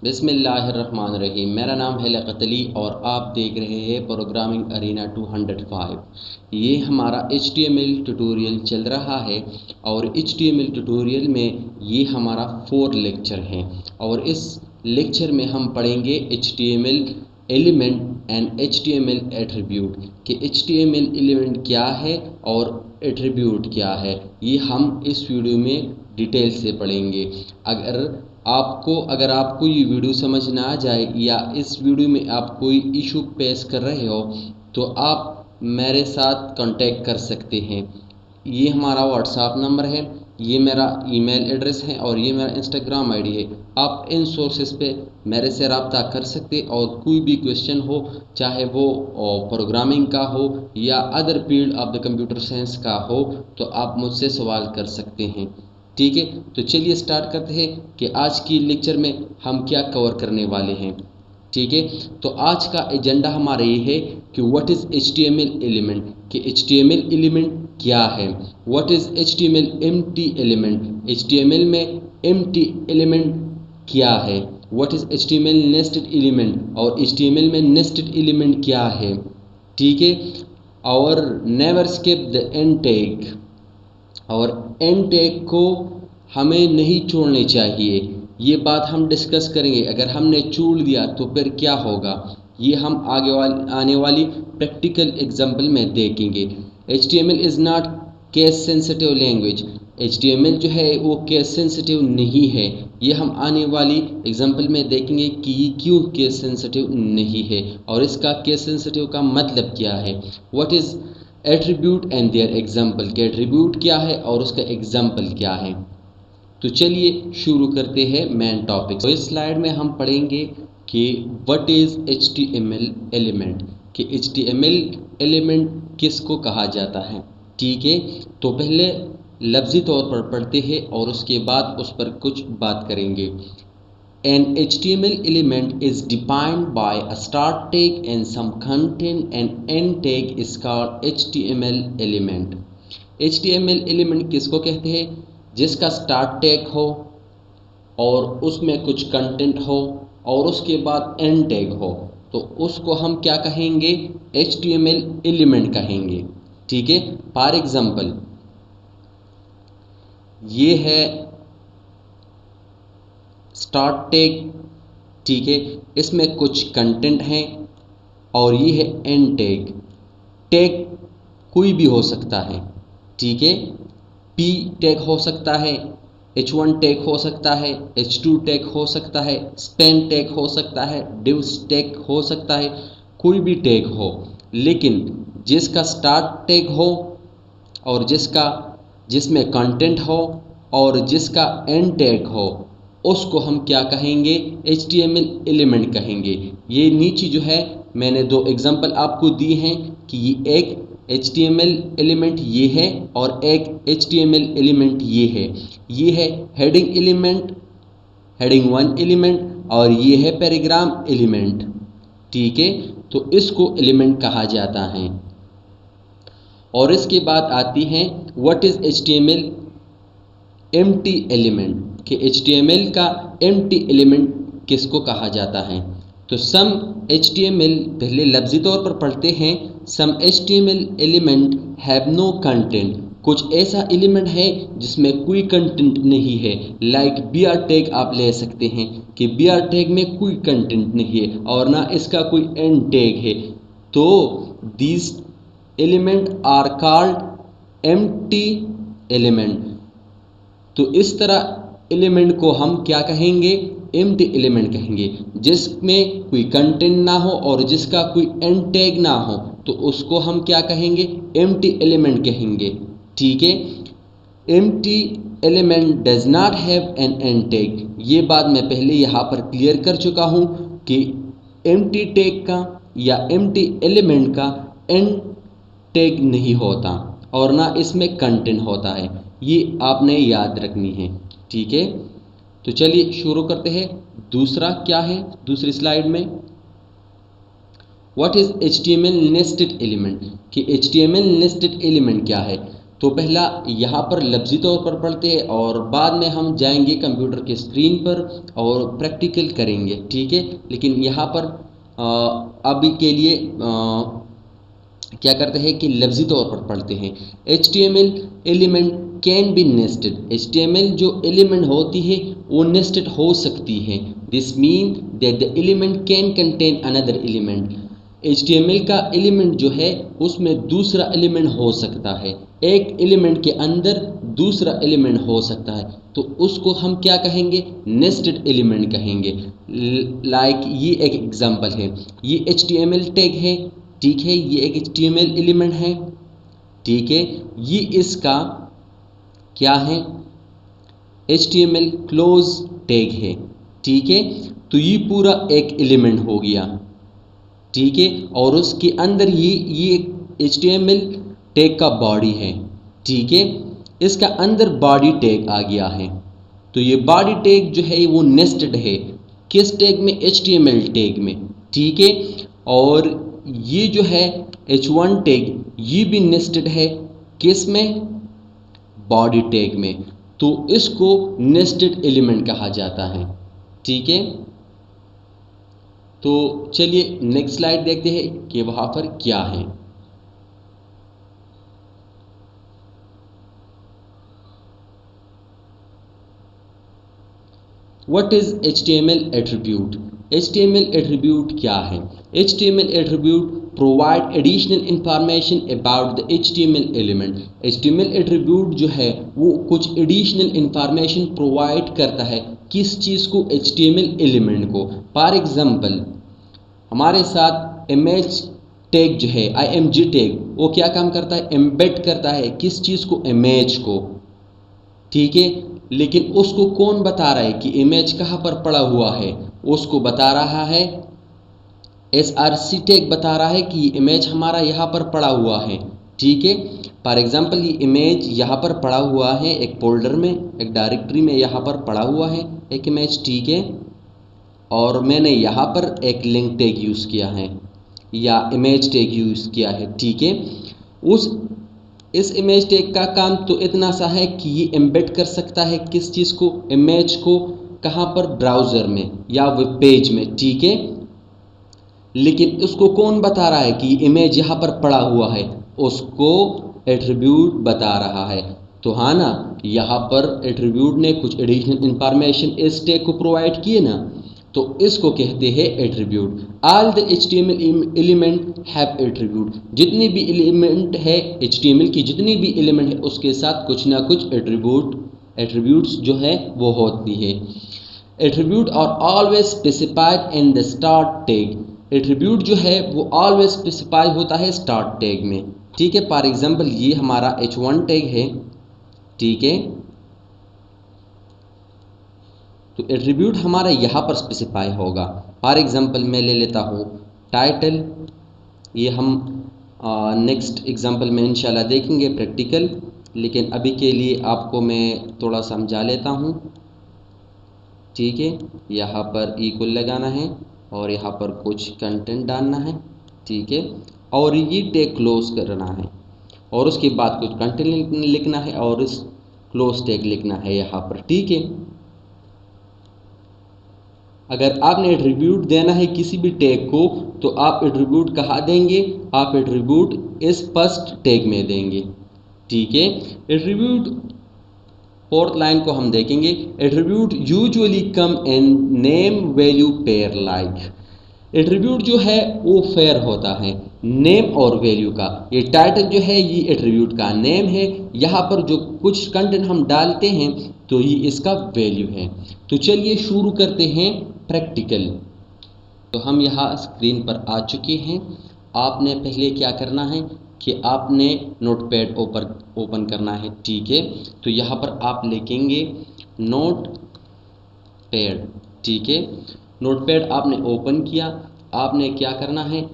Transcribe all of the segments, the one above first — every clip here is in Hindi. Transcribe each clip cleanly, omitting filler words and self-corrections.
बिस्मिल्लाहिर्रहमानिर्रहीम। मेरा नाम है लियाकत अली और आप देख रहे हैं प्रोग्रामिंग अरीना 205। ये हमारा HTML ट्यूटोरियल चल रहा है और HTML ट्यूटोरियल में ये हमारा 4 लेक्चर है और इस लेक्चर में हम पढ़ेंगे HTML element and HTML attribute कि HTML एलिमेंट क्या है और एट्रीब्यूट क्या है। ये हम इस वीडियो में डिटेल से पढ़ेंगे। अगर आपको ये वीडियो समझ ना आ जाए या इस वीडियो में आप कोई इशू फेस कर रहे हो तो आप मेरे साथ कांटेक्ट कर सकते हैं। ये हमारा व्हाट्सएप नंबर है, ये मेरा ईमेल एड्रेस है और ये मेरा इंस्टाग्राम आईडी है। आप इन सोर्सेस पे मेरे से रब्ता कर सकते और कोई भी क्वेश्चन हो, चाहे वो प्रोग्रामिंग का हो या other field of the computer science का हो, तो आप मुझसे सवाल कर सकते हैं। ठीक है, तो चलिए स्टार्ट करते हैं कि आज की लेक्चर में हम क्या कवर करने वाले हैं। ठीक है, तो आज का एजेंडा हमारा ये है कि व्हाट इज़ HTML एलिमेंट, कि HTML एलिमेंट क्या है। What is HTML empty element, HTML में एम्प्टी एलिमेंट क्या है। What is HTML nested element और HTML में नेस्टेड एलिमेंट क्या है। ठीक है, और never skip the end tag, और एंड टैग को हमें नहीं छोड़ने चाहिए। ये बात हम डिस्कस करेंगे। अगर हमने छोड़ दिया तो फिर क्या होगा, ये हम आने वाली प्रैक्टिकल एग्जाम्पल में देखेंगे। HTML is not case sensitive language, HTML जो है वो केस सेंसिटिव नहीं है। ये हम आने वाली एग्जाम्पल में देखेंगे कि ये क्यों केस सेंसिटिव नहीं है और इसका केस सेंसिटिव का मतलब क्या है। What is attribute and their example, के एट्रीब्यूट क्या है और उसका एग्जाम्पल क्या है। तो चलिए शुरू करते हैं मेन टॉपिक। तो इस स्लाइड में हम पढ़ेंगे कि व्हाट इज़ HTML एलिमेंट, कि HTML एलिमेंट किसको कहा जाता है। ठीक है, तो पहले लफ्ज़ी तौर पर पढ़ते हैं और उसके बाद उस पर कुछ बात करेंगे। An HTML element is defined by a start tag and some content, and end tag is called HTML element. HTML element किसको कहते हैं, जिसका स्टार्ट टैग हो और उसमें कुछ कंटेंट हो और उसके बाद एंड टैग हो, तो उसको हम क्या कहेंगे, HTML एलिमेंट कहेंगे। ठीक है, फॉर एग्जांपल ये है स्टार्ट टैग। ठीक है, इसमें कुछ कंटेंट हैं और ये है एंड टैग। टैग कोई भी हो सकता है। ठीक है, P टैग हो सकता है, H1 टैग हो सकता है, H2 टैग हो सकता है, स्पैन टैग हो सकता है, डिव्स टैग हो सकता है, कोई भी टैग हो, लेकिन जिसका स्टार्ट टैग हो और जिसमें कंटेंट हो और जिसका एंड टैग हो, उसको हम क्या कहेंगे, HTML एलिमेंट कहेंगे। ये नीचे जो है मैंने 2 एग्जांपल आपको दिए हैं कि ये एक HTML एलिमेंट ये है और एक HTML एलिमेंट ये है। ये है हेडिंग एलिमेंट, हेडिंग 1 एलिमेंट, और ये है पैराग्राफ एलिमेंट। ठीक है, तो इसको एलिमेंट कहा जाता है। और इसके बाद आती हैं what is HTML empty element, कि HTML का एम्प्टी एलिमेंट किसको कहा जाता है। तो सम HTML, पहले लफ्ज़ी तौर पर पढ़ते हैं, some HTML element have no content, कुछ ऐसा एलिमेंट है जिसमें कोई कंटेंट नहीं है। लाइक BR टैग आप ले सकते हैं कि BR टैग में कोई कंटेंट नहीं है और ना इसका कोई एंड टैग है। तो these element are called empty element. तो इस तरह एलिमेंट को हम क्या कहेंगे, एम्प्टी एलिमेंट कहेंगे। जिसमें कोई कंटेंट ना हो और जिसका कोई एंड टैग ना हो, तो उसको हम क्या कहेंगे, एम्प्टी एलिमेंट कहेंगे। ठीक है, empty element does not have an and tag. ये बात मैं पहले यहाँ पर क्लियर कर चुका हूँ कि एम्प्टी टैग का या एम्प्टी एलिमेंट का एंड टैग नहीं होता और ना इसमें कंटेंट होता है। ये आपने याद रखनी है। ठीक है, तो चलिए शुरू करते हैं। दूसरा क्या है, दूसरी स्लाइड में what is HTML nested element, कि HTML नेस्टेड एलिमेंट क्या है। तो पहला यहाँ पर लफ्ज़ी तौर पर पढ़ते हैं और बाद में हम जाएंगे कंप्यूटर के स्क्रीन पर और प्रैक्टिकल करेंगे, ठीक है। लेकिन यहाँ पर अभी के लिए क्या करते हैं कि लफ्ज़ी तौर पर पढ़ते हैं। HTML element can be nested. HTML जो एलिमेंट होती है वो नेस्टेड हो सकती है। This mean that the element can contain another element. HTML का एलिमेंट जो है उसमें दूसरा एलिमेंट हो सकता है, एक एलिमेंट के अंदर दूसरा एलिमेंट हो सकता है, तो उसको हम क्या कहेंगे, नेस्टेड एलिमेंट कहेंगे। लाइक ये एक एग्जांपल है, ये HTML टैग है, ठीक है, ये एक HTML एलिमेंट है, ठीक है, ये इसका क्या है, HTML क्लोज टैग है, ठीक है। तो ये पूरा एक एलिमेंट हो गया, ठीक है, और उसके अंदर ये HTML टैग का बॉडी है, ठीक है, इसका अंदर बॉडी टैग आ गया है। तो ये बॉडी टैग जो है वो नेस्टेड है, किस टैग में, HTML टैग में, ठीक है। और ये जो है H1 टैग ये भी नेस्टेड है, किस में, बॉडी टैग में। तो इसको नेस्टेड एलिमेंट कहा जाता है, ठीक है। तो चलिए नेक्स्ट स्लाइड देखते हैं कि वहाँ पर क्या है। What is HTML attribute? HTML attribute क्या है? HTML attribute provide additional information about the HTML element. HTML attribute जो है वो कुछ additional information provide करता है, किस चीज़ को, HTML element को। फॉर एग्जाम्पल हमारे साथ इमेज टैग जो है IMG टैग वो क्या काम करता है, एम्बेड करता है किस चीज़ को, इमेज को, ठीक है। लेकिन उसको कौन बता रहा है कि इमेज कहाँ पर पड़ा हुआ है, उसको बता रहा है SRC टैग बता रहा है कि इमेज हमारा यहाँ पर पड़ा हुआ है, ठीक है। फॉर एग्जांपल ये इमेज यहाँ पर पड़ा हुआ है, एक फोल्डर में, एक डायरेक्टरी में यहाँ पर पड़ा हुआ है एक इमेज, ठीक है, और मैंने यहाँ पर एक लिंक टैग यूज़ किया है या इमेज टैग यूज़ किया है, ठीक है। इस इमेज टैग का काम तो इतना सा है कि ये एम्बेड कर सकता है किस चीज़ को, इमेज को, कहाँ पर, ब्राउज़र में या वेब पेज में, ठीक है। लेकिन उसको कौन बता रहा है कि इमेज यहाँ पर पड़ा हुआ है, उसको एट्रीब्यूट बता रहा है। तो हाँ ना, यहाँ पर एट्रीब्यूट ने कुछ एडिशनल इंफॉर्मेशन इस टैग को प्रोवाइड किए ना, तो इसको कहते हैं attribute. All the HTML element have attribute. जितनी भी एलिमेंट है HTML की, जितनी भी एलिमेंट है उसके साथ कुछ ना कुछ एट्रीब्यूट्स जो है वो होती है। Attribute are always specified in the start tag. Attribute जो है वो ऑलवेज स्पेसिफाई होता है स्टार्ट टैग में, ठीक है। फॉर एग्जांपल ये हमारा H1 टैग है, ठीक है, तो एट्रीब्यूट हमारा यहाँ पर स्पेसिफाई होगा। फॉर एग्जांपल मैं ले लेता हूँ टाइटल, ये हम नेक्स्ट एग्जांपल में इंशाल्लाह देखेंगे प्रैक्टिकल, लेकिन अभी के लिए आपको मैं थोड़ा समझा लेता हूँ, ठीक है। यहाँ पर इक्वल लगाना है और यहाँ पर कुछ कंटेंट डालना है, ठीक है, और ये टैग क्लोज करना है और उसके बाद कुछ कंटेंट लिखना है और इस क्लोज टैग लिखना है यहाँ पर, ठीक है। अगर आपने एट्रीब्यूट देना है किसी भी टैग को तो आप एट्रीब्यूट कहाँ देंगे, आप एट्रीब्यूट इस फर्स्ट टैग में देंगे, ठीक है। एट्रीब्यूट फोर्थ लाइन को हम देखेंगे। Attribute usually come in name value pair like. Attribute जो है वो फेयर होता है नेम और वैल्यू का। ये टाइटल जो है ये एट्रीब्यूट का नेम है, यहाँ पर जो कुछ कंटेंट हम डालते हैं तो ये इसका वैल्यू है। तो चलिए शुरू करते हैं प्रैक्टिकल। तो हम यहाँ स्क्रीन पर आ चुके हैं। आपने पहले क्या करना है कि आपने नोटपैड ओपन करना है, ठीक है। तो यहाँ पर आप लिखेंगे नोटपैड, ठीक है। नोटपैड आपने ओपन किया, आपने क्या करना है,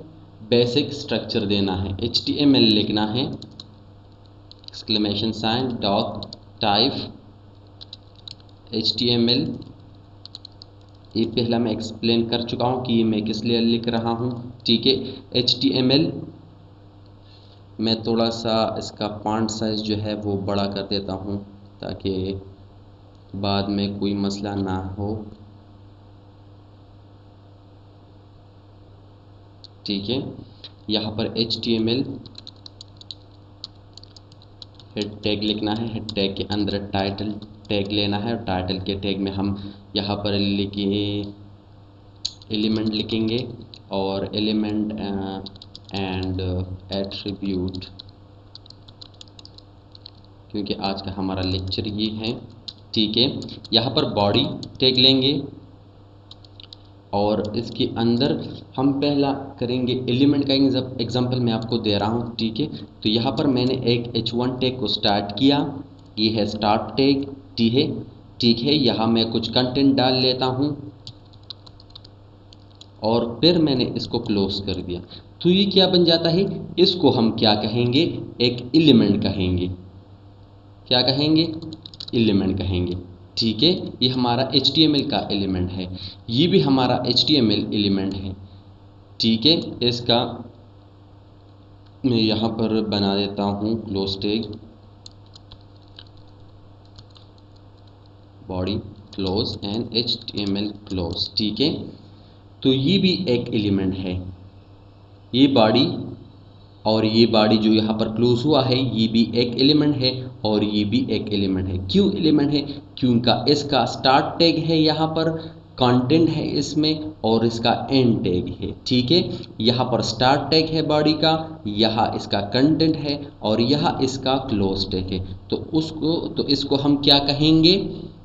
बेसिक स्ट्रक्चर देना है, HTML लिखना है, exclamation sign dot type HTML। ये पहला मैं एक्सप्लेन कर चुका हूँ कि मैं किस लिए लिख रहा हूँ, ठीक है। HTML मैं थोड़ा सा इसका फॉन्ट साइज़ जो है वो बड़ा कर देता हूँ ताकि बाद में कोई मसला ना हो। ठीक है, यहाँ पर HTML हेड टैग लिखना है। हेड टैग के अंदर टाइटल टैग लेना है और टाइटल के टैग में हम यहाँ पर एलिमेंट लिखेंगे और एलिमेंट एंड एट्रीब्यूट, क्योंकि आज का हमारा लेक्चर ये है। ठीक है, यहाँ पर बॉडी टैग लेंगे और इसके अंदर हम पहला करेंगे एलिमेंट का एग्जांपल मैं आपको दे रहा हूँ। ठीक है, तो यहाँ पर मैंने एक h1 टैग को स्टार्ट किया, ये है स्टार्ट टैग। ठीक है, यहाँ मैं कुछ कंटेंट डाल लेता हूँ और फिर मैंने इसको क्लोज कर दिया। तो ये क्या बन जाता है, इसको हम क्या कहेंगे, एक एलिमेंट कहेंगे। क्या कहेंगे, एलिमेंट कहेंगे। ठीक है, ये हमारा HTML का एलिमेंट है, ये भी हमारा HTML एलिमेंट है। ठीक है, इसका मैं यहाँ पर बना देता हूँ close tag, body close and HTML close. ठीक है, तो ये भी एक एलिमेंट है, ये बॉडी और ये बॉडी जो यहाँ पर क्लोज हुआ है ये भी एक एलिमेंट है और ये भी एक एलिमेंट है। क्यों एलिमेंट है, क्योंकि इसका स्टार्ट टैग है, यहाँ पर कंटेंट है इसमें और इसका एंड टैग है। ठीक है, यहाँ पर स्टार्ट टैग है बॉडी का, यहाँ इसका कंटेंट है और यहाँ इसका क्लोज टैग है। तो इसको हम क्या कहेंगे,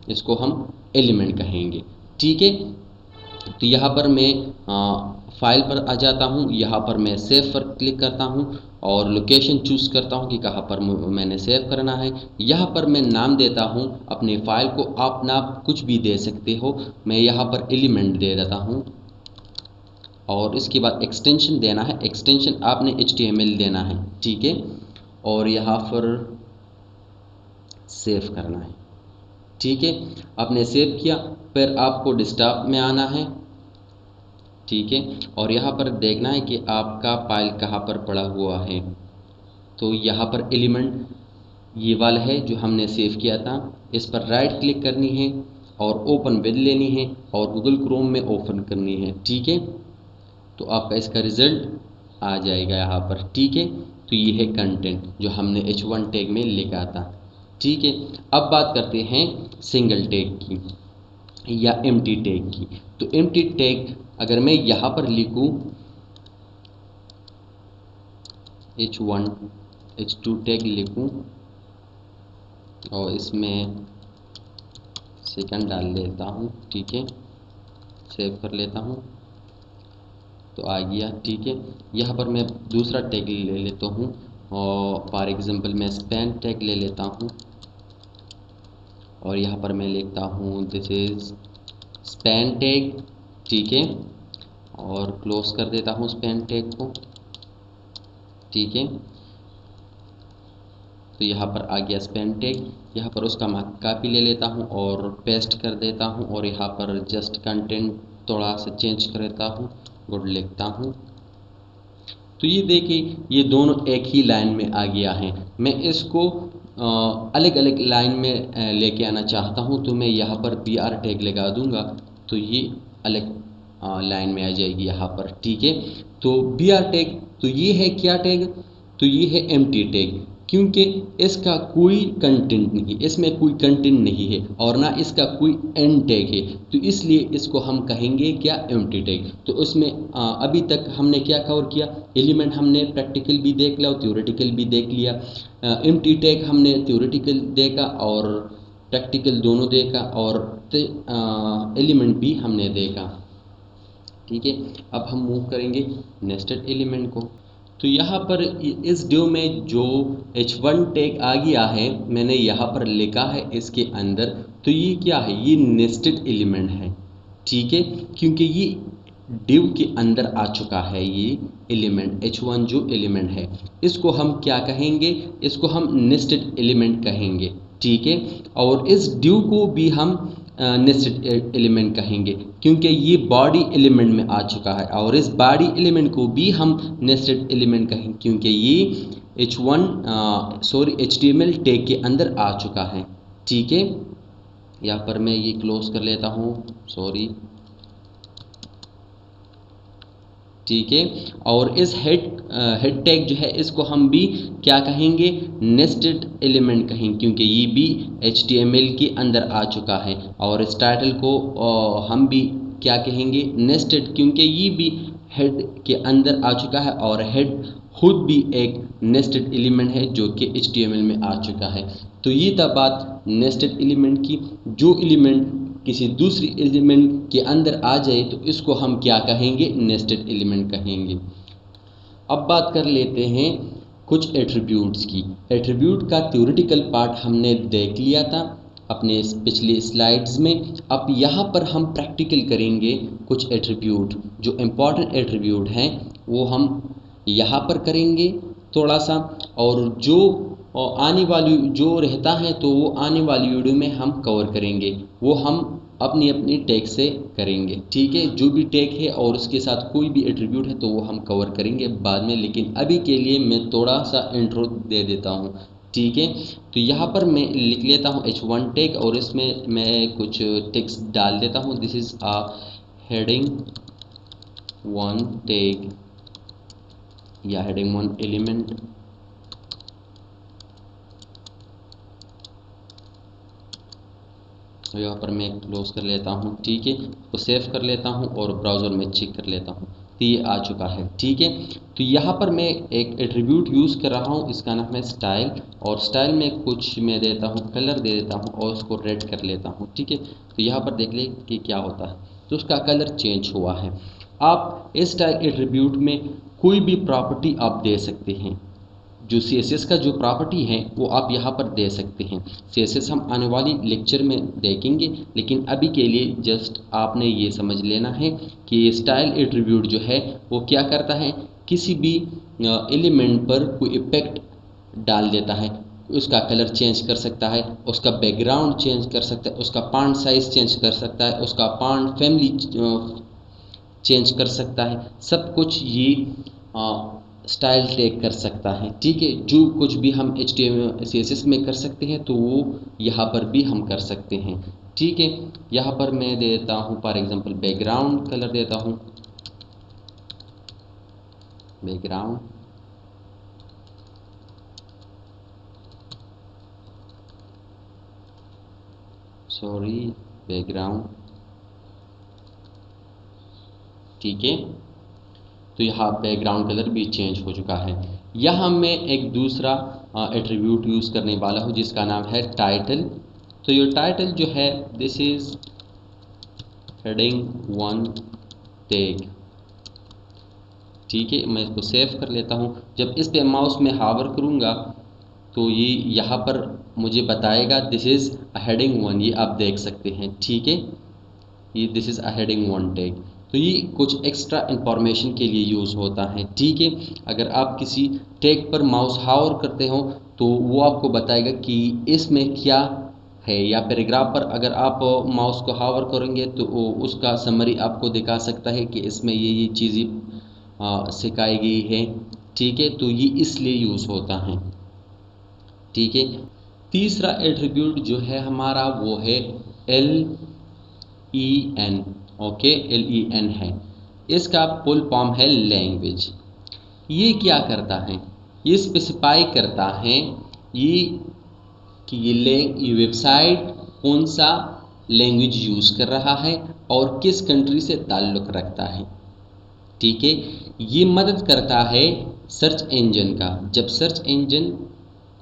इसको हम एलिमेंट कहेंगे। ठीक है, तो यहाँ पर मैं फाइल पर आ जाता हूँ, यहाँ पर मैं सेव पर क्लिक करता हूँ और लोकेशन चूज़ करता हूँ कि कहाँ पर मैंने सेव करना है। यहाँ पर मैं नाम देता हूँ अपने फाइल को, आप नाम कुछ भी दे सकते हो, मैं यहाँ पर एलिमेंट दे देता हूँ और इसके बाद एक्सटेंशन देना है, एक्सटेंशन आपने HTML देना है। ठीक है, और यहाँ पर सेव करना है। ठीक है, आपने सेव किया, फिर आपको डेस्कटॉप में आना है। ठीक है, और यहाँ पर देखना है कि आपका फाइल कहाँ पर पड़ा हुआ है। तो यहाँ पर एलिमेंट ये वाला है जो हमने सेव किया था, इस पर राइट क्लिक करनी है और ओपन विद लेनी है और गूगल क्रोम में ओपन करनी है। ठीक है, तो आपका इसका रिज़ल्ट आ जाएगा यहाँ पर। ठीक है, तो ये है कंटेंट जो हमने H1 टैग में लिखा था। ठीक है, अब बात करते हैं सिंगल टैग की या एम्प्टी टैग की। तो एम्प्टी टैग अगर मैं यहाँ पर लिखूँ H1 H2 टैग लिखूँ और इसमें सेकंड डाल लेता हूँ। ठीक है, सेव कर लेता हूँ तो आ गया। ठीक है, यहाँ पर मैं दूसरा टैग ले लेता हूँ और फॉर एग्जांपल मैं स्पैन टैग ले लेता हूँ और यहाँ पर मैं लिखता हूँ दिस इज़ स्पैन टैग। ठीक है, और क्लोज कर देता हूँ स्पैन टैग को। ठीक है, तो यहाँ पर आ गया स्पैन टैग। यहाँ पर उसका मैं कॉपी ले लेता हूँ और पेस्ट कर देता हूँ और यहाँ पर जस्ट कंटेंट थोड़ा सा चेंज कर देता हूँ, गुड लिखता हूँ। तो ये देखिए ये दोनों एक ही लाइन में आ गया है। मैं इसको अलग अलग लाइन में लेके आना चाहता हूँ तो मैं यहाँ पर BR टैग लगा दूंगा तो ये अलग लाइन में आ जाएगी यहाँ पर। ठीक है, तो BR टैग, तो ये है क्या टैग, तो ये है एम्प्टी टैग, क्योंकि इसका कोई कंटेंट नहीं, इसमें कोई कंटेंट नहीं है और ना इसका कोई एंड टैग है, तो इसलिए इसको हम कहेंगे क्या, एम्प्टी टैग। तो उसमें अभी तक हमने क्या कवर किया, एलिमेंट हमने प्रैक्टिकल भी देख लिया और थ्योरेटिकल भी देख लिया। एम्प्टी टैग हमने थ्योरेटिकल देखा और प्रैक्टिकल दोनों देखा और एलिमेंट भी हमने देखा। ठीक है, अब हम मूव करेंगे नेस्टेड एलिमेंट को। तो यहाँ पर इस ड्यू में जो H1 टैग आ गया है मैंने यहाँ पर लिखा है इसके अंदर, तो ये क्या है, ये नेस्टेड एलिमेंट है। ठीक है, क्योंकि ये डिव के अंदर आ चुका है, ये एलिमेंट H1 जो एलिमेंट है इसको हम क्या कहेंगे, इसको हम नेस्टेड एलिमेंट कहेंगे। ठीक है, और इस ड्यू को भी हम नेस्टेड एलिमेंट कहेंगे क्योंकि ये बॉडी एलिमेंट में आ चुका है और इस बॉडी एलिमेंट को भी हम नेस्टेड एलिमेंट कहेंगे क्योंकि ये HTML टैग के अंदर आ चुका है। ठीक है, यहाँ पर मैं ये क्लोज कर लेता हूँ, सॉरी। ठीक है, और इस हेड टैग जो है इसको हम भी क्या कहेंगे, नेस्टेड एलिमेंट कहेंगे, क्योंकि ये भी HTML के अंदर आ चुका है। और इस टाइटल को हम भी क्या कहेंगे, नेस्टेड, क्योंकि ये भी हेड के अंदर आ चुका है और हेड खुद भी एक नेस्टेड एलिमेंट है जो कि HTML में आ चुका है। तो ये था बात नेस्टेड एलिमेंट की। जो एलिमेंट किसी दूसरी एलिमेंट के अंदर आ जाए तो इसको हम क्या कहेंगे, नेस्टेड एलिमेंट कहेंगे। अब बात कर लेते हैं कुछ एट्रीब्यूट्स की। एट्रीब्यूट का थ्योरेटिकल पार्ट हमने देख लिया था अपने पिछले स्लाइड्स में। अब यहाँ पर हम प्रैक्टिकल करेंगे कुछ एट्रीब्यूट, जो इम्पॉर्टेंट एट्रीब्यूट हैं वो हम यहाँ पर करेंगे थोड़ा सा, और जो आने वाली जो रहता है तो वो आने वाली वीडियो में हम कवर करेंगे, वो हम अपनी अपनी टैग से करेंगे। ठीक है, जो भी टैग है और उसके साथ कोई भी एट्रीब्यूट है तो वो हम कवर करेंगे बाद में, लेकिन अभी के लिए मैं थोड़ा सा इंट्रो दे देता हूँ। ठीक है, तो यहाँ पर मैं लिख लेता हूँ H1 टैग और इसमें मैं कुछ टेक्स्ट डाल देता हूँ। This is a heading 1 tag या हेडिंग 1 एलिमेंट। यहाँ पर मैं क्लोज कर लेता हूँ। ठीक है, तो सेव कर लेता हूँ और ब्राउज़र में चेक कर लेता हूँ, तो ये आ चुका है। ठीक है, तो यहाँ पर मैं एक एट्रीब्यूट यूज़ कर रहा हूँ, इसका नाम है स्टाइल, और स्टाइल में कुछ मैं देता हूँ, कलर दे देता हूँ और उसको रेड कर लेता हूँ। ठीक है, तो यहाँ पर देख ले कि क्या होता है, तो उसका कलर चेंज हुआ है। आप इस स्टाइल एट्रीब्यूट में कोई भी प्रॉपर्टी आप दे सकते हैं। जो CSS का जो प्रॉपर्टी है वो आप यहाँ पर दे सकते हैं। CSS हम आने वाली लेक्चर में देखेंगे, लेकिन अभी के लिए जस्ट आपने ये समझ लेना है कि स्टाइल एट्रीब्यूट जो है वो क्या करता है, किसी भी एलिमेंट पर कोई इफेक्ट डाल देता है। उसका कलर चेंज कर सकता है, उसका बैकग्राउंड चेंज कर सकता है, उसका फॉन्ट साइज चेंज कर सकता है, उसका फॉन्ट फैमिली चेंज कर सकता है, सब कुछ ये स्टाइल टैग कर सकता है। ठीक है, जो कुछ भी हम HTML CSS में कर सकते हैं तो वो यहाँ पर भी हम कर सकते हैं। ठीक है, यहाँ पर मैं देता हूँ फॉर एग्जांपल बैकग्राउंड कलर देता हूँ, बैकग्राउंड, सॉरी, बैकग्राउंड। ठीक है, तो यहाँ बैकग्राउंड कलर भी चेंज हो चुका है। यहाँ मैं एक दूसरा एट्रीब्यूट यूज़ करने वाला हूँ जिसका नाम है टाइटल। तो ये टाइटल जो है दिस इज़ हेडिंग 1 टैग। ठीक है, मैं इसको सेव कर लेता हूँ। जब इस पे माउस में हावर करूँगा तो ये यहाँ पर मुझे बताएगा दिस इज़ अ हेडिंग 1, ये आप देख सकते हैं। ठीक है, ये this is a heading 1 tag. तो ये कुछ एक्स्ट्रा इंफॉर्मेशन के लिए यूज़ होता है। ठीक है, अगर आप किसी टैग पर माउस हावर करते हो तो वो आपको बताएगा कि इसमें क्या है, या पैराग्राफ पर अगर आप माउस को हावर करेंगे तो उसका समरी आपको दिखा सकता है कि इसमें ये चीज़ें सिखाई गई है। ठीक है, तो ये इसलिए यूज़ होता है। ठीक है, तीसरा एट्रीब्यूट जो है हमारा वो है LEN। ओके, LEN है, इसका फुल फॉर्म है लैंग्वेज। ये क्या करता है, ये स्पेसिफाई करता है ये कि ये वेबसाइट कौन सा लैंग्वेज यूज़ कर रहा है और किस कंट्री से ताल्लुक़ रखता है। ठीक है, ये मदद करता है सर्च इंजन का। जब सर्च इंजन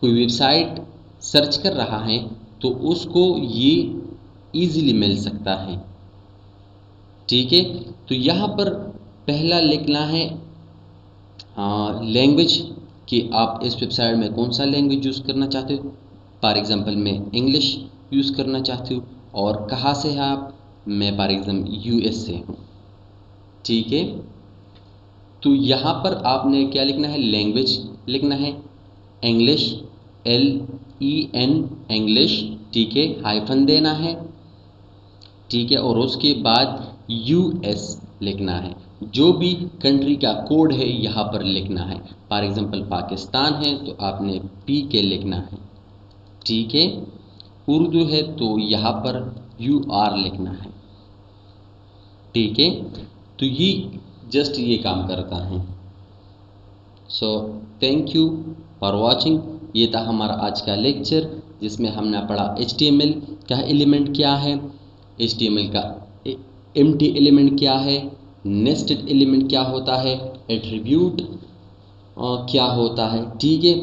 कोई वेबसाइट सर्च कर रहा है तो उसको ये इजीली मिल सकता है। ठीक है, तो यहाँ पर पहला लिखना है लैंग्वेज, कि आप इस वेबसाइट में कौन सा लैंग्वेज यूज़ करना चाहते हो। फॉर एग्ज़ाम्पल मैं इंग्लिश यूज़ करना चाहती हूँ, और कहाँ से हैं आप, मैं फॉर एग्ज़ाम्पल US से हूँ। ठीक है, तो यहाँ पर आपने क्या लिखना है, लैंग्वेज लिखना है इंग्लिश, LEN इंग्लिश। ठीक है, हाइफन देना है। ठीक है, और उसके बाद US लिखना है। जो भी कंट्री का कोड है यहाँ पर लिखना है। फॉर एग्जांपल पाकिस्तान है तो आपने PK लिखना है, ठीक है। उर्दू है तो यहाँ पर UR लिखना है, ठीक है। तो ये जस्ट ये काम करता है। So thank you for watching. ये था हमारा आज का लेक्चर जिसमें हमने पढ़ा HTML का एलिमेंट क्या है, HTML का एम्प्टी एलिमेंट क्या है, नेस्टेड एलिमेंट क्या होता है, एट्रीब्यूट क्या होता है, ठीक है।